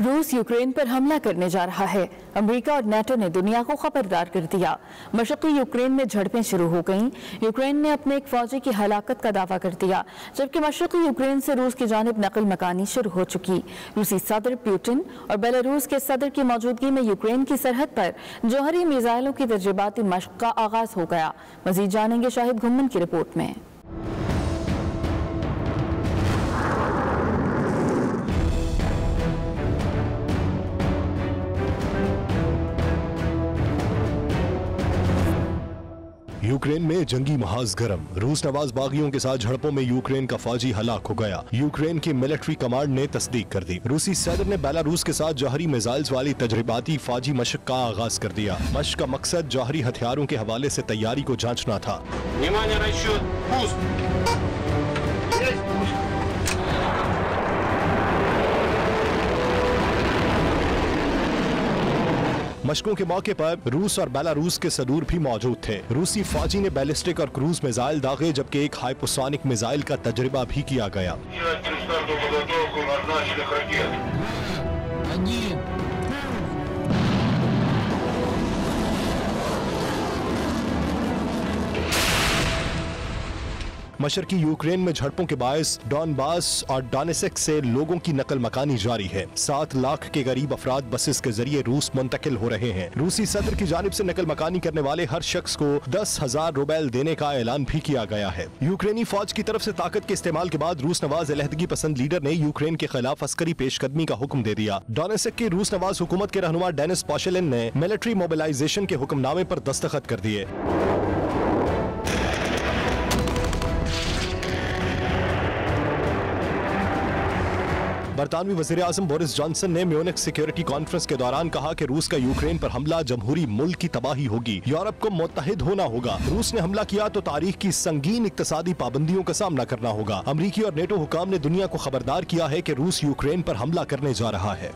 रूस यूक्रेन पर हमला करने जा रहा है। अमेरिका और नेटो ने दुनिया को खबरदार कर दिया। मशरक़ी यूक्रेन में झड़पें शुरू हो गईं। यूक्रेन ने अपने एक फौजी की हलाकत का दावा कर दिया, जबकि मशरक़ी यूक्रेन से रूस की जानिब नकल मकानी शुरू हो चुकी। रूसी सदर पुतिन और बेलारूस के सदर की मौजूदगी में यूक्रेन की सरहद पर जौहरी मिसाइलों की तजर्बाती मशक़ का आगाज हो गया। मज़ीद जानेंगे शाहिद घुम्मन की रिपोर्ट में। यूक्रेन में जंगी महाज गरम। रूस नवाज बागियों के साथ झड़पों में यूक्रेन का फौजी हलाक हो गया। यूक्रेन की मिलिट्री कमांड ने तस्दीक कर दी। रूसी सदर ने बेलारूस के साथ जौहरी मिसाइल्स वाली तजर्बाती फौजी मशक का आगाज कर दिया। मशक का मकसद जौहरी हथियारों के हवाले से तैयारी को जांचना था। मशकों के मौके पर रूस और बेलारूस के सदूर भी मौजूद थे। रूसी फौजी ने बैलिस्टिक और क्रूज मिसाइल दागे, जबकि एक हाइपोसोनिक मिसाइल का तजर्बा भी किया गया। मशरकी यूक्रेन में झड़पों के बायस डॉनबास और डोनेट्स्क से लोगों की नकल मकानी जारी है। 7 लाख के करीब अफराद बसेस के जरिए रूस मुंतकिल हो रहे हैं। रूसी सदर की जानिब से नकल मकानी करने वाले हर शख्स को 10,000 रुबेल देने का ऐलान भी किया गया है। यूक्रेनी फौज की तरफ से ताकत के इस्तेमाल के बाद रूस नवाज अलहदगी पसंद लीडर ने यूक्रेन के खिलाफ अस्करी पेशकदमी का हुक्म दे दिया। डोनेट्स्क की रूस नवाज हुकूमत के रहनुमा डेनिस पोशेलिन ने मिलिट्री मोबिलाइजेशन के हुक्मनामे पर दस्तखत कर दिए। बरतानवी वज़ीर आज़म बोरिस जॉनसन ने म्यूनिख सिक्योरिटी कॉन्फ्रेंस के दौरान कहा कि रूस का यूक्रेन पर हमला जमहूरी मुल्क की तबाही होगी। यूरोप को मुत्तहिद होना होगा। रूस ने हमला किया तो तारीख की संगीन इक्तसादी पाबंदियों का सामना करना होगा। अमरीकी और नेटो हुकाम ने दुनिया को खबरदार किया है कि रूस यूक्रेन पर हमला करने जा रहा है।